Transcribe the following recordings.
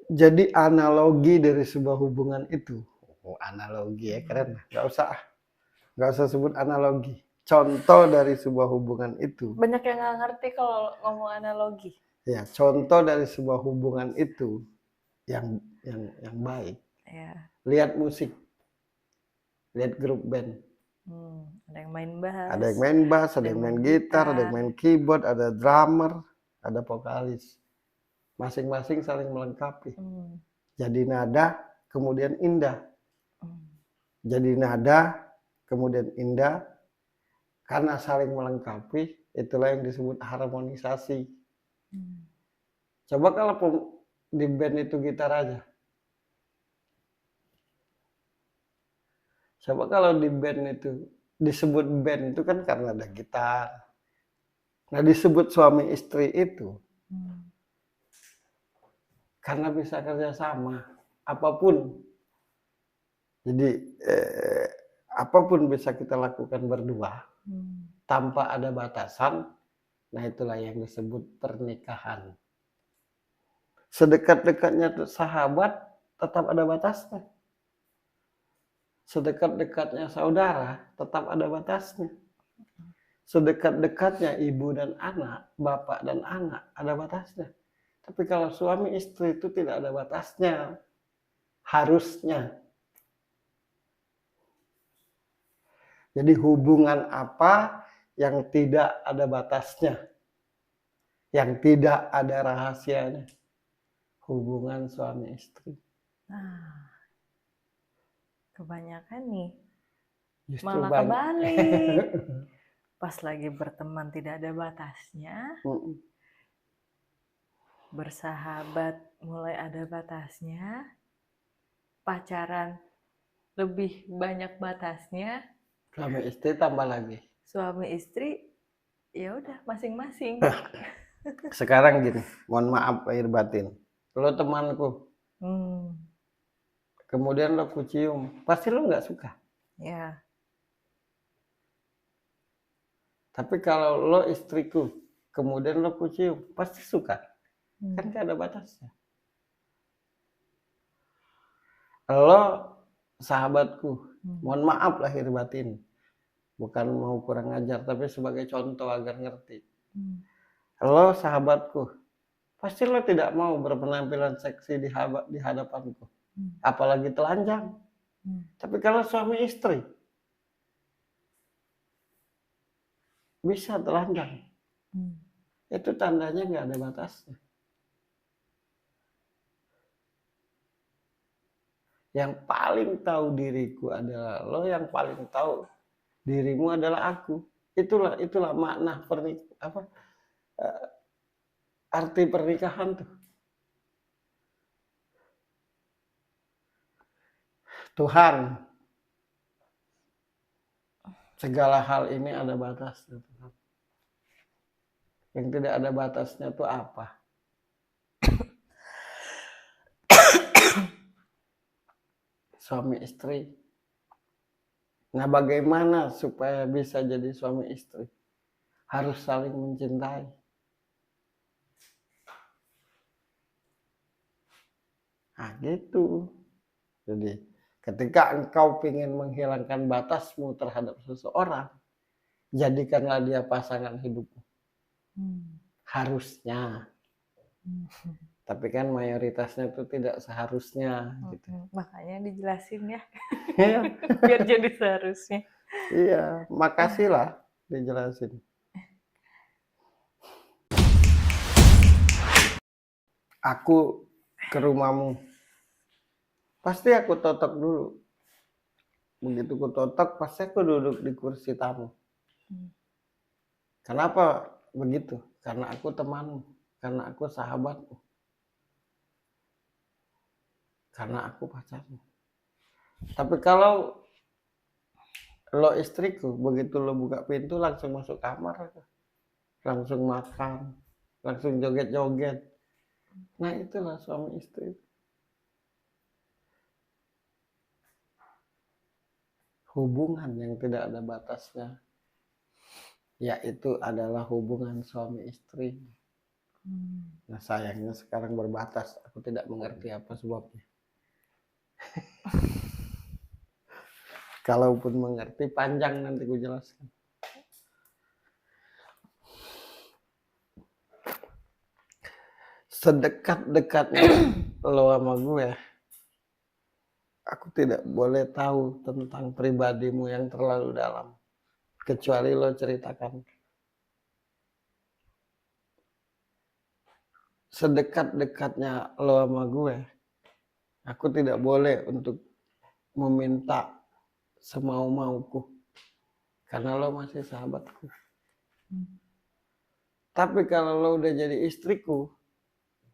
Jadi analogi dari sebuah hubungan itu, oh, analogi ya keren, nggak usah sebut analogi. Contoh dari sebuah hubungan itu, Banyak yang nggak ngerti kalau ngomong analogi. ya contoh dari sebuah hubungan itu yang baik. Ya. Lihat musik, lihat grup band. Ada yang main bass. Ada yang main bass, ada yang main gitar, ada yang main keyboard, ada drummer, ada vokalis. Masing-masing saling melengkapi. Jadi nada, kemudian indah. Jadi nada, kemudian indah, karena saling melengkapi, itulah yang disebut harmonisasi. Coba kalau di band itu gitar aja. Coba kalau di band itu, disebut band itu kan karena ada gitar. Nah disebut suami istri itu, karena bisa kerjasama, apapun. Jadi apapun bisa kita lakukan berdua, tanpa ada batasan. Nah itulah yang disebut pernikahan. Sedekat-dekatnya sahabat, tetap ada batasnya. Sedekat-dekatnya saudara, tetap ada batasnya. Sedekat-dekatnya ibu dan anak, bapak dan anak, ada batasnya. Tapi kalau suami istri itu tidak ada batasnya, harusnya. Jadi hubungan apa yang tidak ada batasnya, yang tidak ada rahasianya? Hubungan suami istri. Nah, kebanyakan nih Justru malah kebalik. Pas lagi berteman tidak ada batasnya, bersahabat mulai ada batasnya, pacaran lebih banyak batasnya, suami istri tambah lagi. Suami istri ya udah masing-masing. Sekarang gini, mohon maaf lahir batin. Lo temanku, kemudian lo kucium, pasti lo nggak suka. Ya. Tapi kalau lo istriku, kemudian lo kucium, pasti suka. Kan gak ada batasnya. Lo sahabatku, mohon maaf lahir batin. Bukan mau kurang ajar, tapi sebagai contoh agar ngerti. Lo sahabatku, pasti lo tidak mau berpenampilan seksi di hadapanku. Apalagi telanjang. Tapi kalau suami istri, bisa telanjang. Itu tandanya nggak ada batasnya. Yang paling tahu diriku adalah lo, yang paling tahu dirimu adalah aku. Itulah makna arti pernikahan tuh. Tuhan, segala hal ini ada batasnya. Yang tidak ada batasnya tuh apa? Suami istri. Nah, bagaimana supaya bisa jadi suami istri? Harus saling mencintai. Nah, gitu. Jadi, ketika engkau ingin menghilangkan batasmu terhadap seseorang, jadikanlah dia pasangan hidupmu. Harusnya. Tapi kan mayoritasnya itu tidak seharusnya. Gitu. Makanya dijelasin ya. Biar jadi seharusnya. Iya, makasih lah dijelasin. Aku ke rumahmu, pasti aku totok dulu. Begitu aku totok, pasti aku duduk di kursi tamu. Kenapa begitu? Karena aku temanmu, karena aku sahabatmu, karena aku pacarmu. Tapi kalau lo istriku, begitu lo buka pintu langsung masuk kamar, langsung makan, langsung joget-joget. Nah itulah suami istri. Hubungan yang tidak ada batasnya, yaitu adalah hubungan suami istri. Nah sayangnya sekarang berbatas, aku tidak mengerti apa sebabnya. Kalaupun mengerti panjang nanti gue jelaskan. Sedekat-dekatnya lo sama gue, aku tidak boleh tahu tentang pribadimu yang terlalu dalam, kecuali lo ceritakan. Sedekat-dekatnya lo sama gue, aku tidak boleh untuk meminta semau-mauku, karena lo masih sahabatku. Tapi kalau lo udah jadi istriku,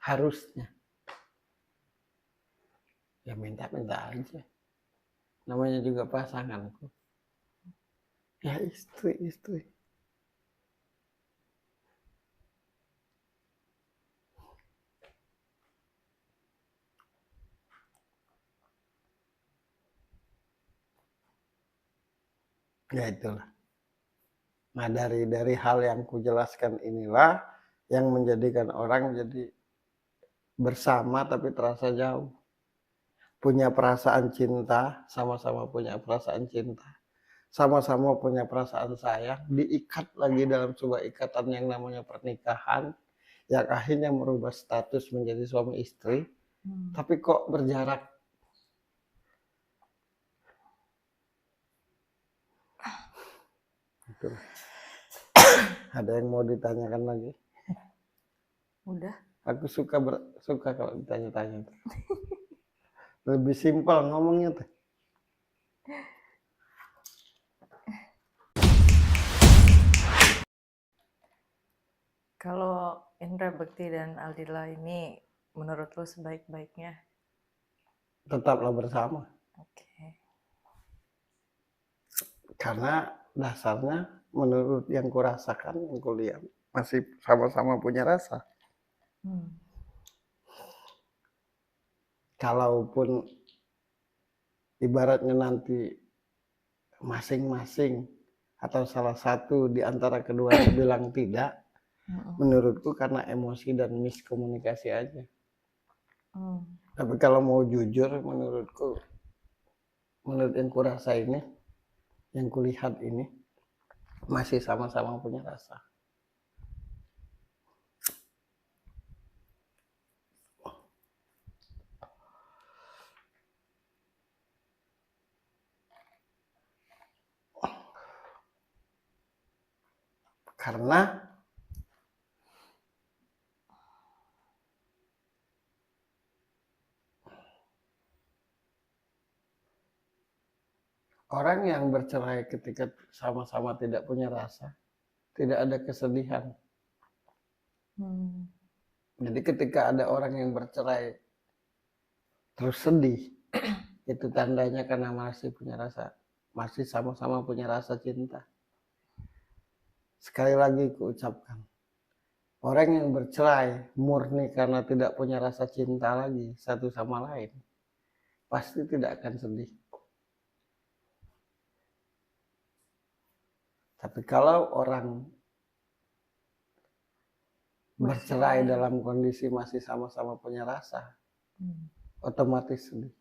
harusnya ya minta-minta aja. Namanya juga pasanganku. Ya istri. Ya itulah. Nah dari hal yang kujelaskan inilah yang menjadikan orang jadi bersama tapi terasa jauh. Punya perasaan cinta, sama-sama punya perasaan cinta. Sama-sama punya perasaan sayang, diikat lagi dalam sebuah ikatan yang namanya pernikahan, yang akhirnya merubah status menjadi suami istri, tapi kok berjarak. Gitu. Ada yang mau ditanyakan lagi? Udah. Aku suka kalau ditanya-tanya. Lebih simpel ngomongnya tuh. Kalau Indra Bekti dan Aldila ini menurut lo sebaik-baiknya? Tetaplah bersama. Oke. Karena dasarnya menurut yang kurasakan, yang kulihat, masih sama-sama punya rasa. Kalaupun ibaratnya nanti masing-masing atau salah satu di antara keduanya bilang tidak, menurutku karena emosi dan miskomunikasi aja. Tapi kalau mau jujur, menurutku, menurut yang kurasa ini, yang kulihat ini, masih sama-sama punya rasa. Karena orang yang bercerai ketika sama-sama tidak punya rasa, tidak ada kesedihan. Jadi ketika ada orang yang bercerai terus sedih, itu tandanya karena masih punya rasa, masih sama-sama punya rasa cinta. Sekali lagi kuucapkan, orang yang bercerai murni karena tidak punya rasa cinta lagi satu sama lain, pasti tidak akan sedih. Tapi kalau orang bercerai dalam kondisi masih sama-sama punya rasa, otomatis sedih.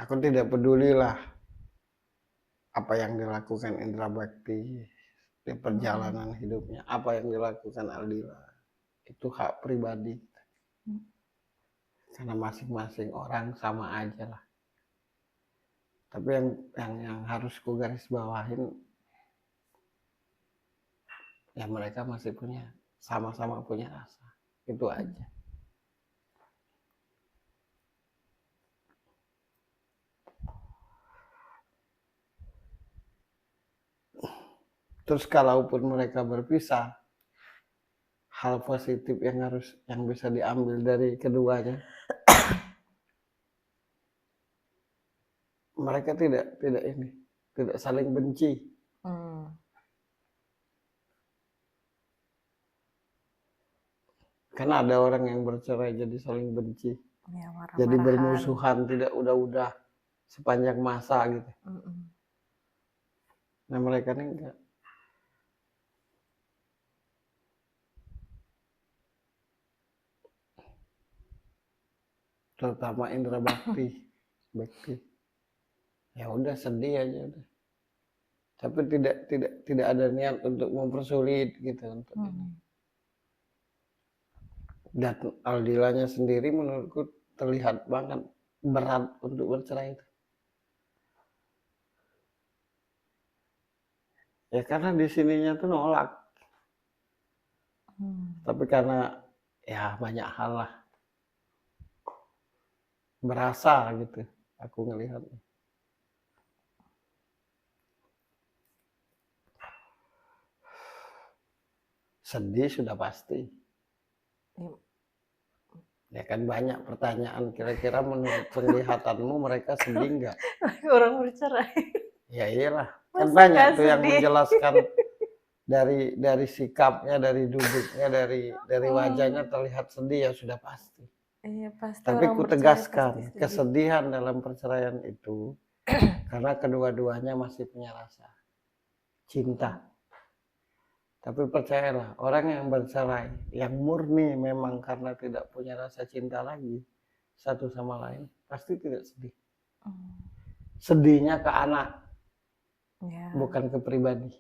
Aku tidak pedulilah apa yang dilakukan Indra Bekti di perjalanan hidupnya, apa yang dilakukan Aldila. Itu hak pribadi. Karena masing-masing orang sama aja lah. Tapi yang harus ku garis bawahin, ya mereka masih punya, sama-sama punya rasa. Itu aja. Terus kalaupun mereka berpisah, hal positif yang bisa diambil dari keduanya, mereka tidak saling benci. Karena ada orang yang bercerai jadi saling benci, Ya, jadi marah-marahan. bermusuhan, tidak udah sepanjang masa gitu. Nah mereka ini enggak. Terutama indra bakti, ya udah sedih aja udah. Tapi tidak ada niat untuk mempersulit gitu untuk ini. Dan Aldilanya sendiri menurutku terlihat banget berat untuk bercerai itu. Ya karena di sininya tuh nolak. Tapi karena ya banyak hal lah. Berasa gitu aku ngelihatnya. Sedih sudah pasti. Ya kan banyak pertanyaan, kira-kira menurut penglihatanmu mereka sedih nggak? Orang bercerai. Ya iyalah, kan Masa banyak nggak tuh yang sedih? menjelaskan dari sikapnya, dari duduknya, dari wajahnya terlihat sedih, ya sudah pasti. Iya, pasti Tapi orang ku bercerai pasti tegaskan, sedih. kesedihan dalam perceraian itu karena kedua-duanya masih punya rasa cinta. Tapi percayalah, orang yang bercerai, yang murni memang karena tidak punya rasa cinta lagi satu sama lain, pasti tidak sedih. Sedihnya ke anak, Ya. bukan ke pribadi.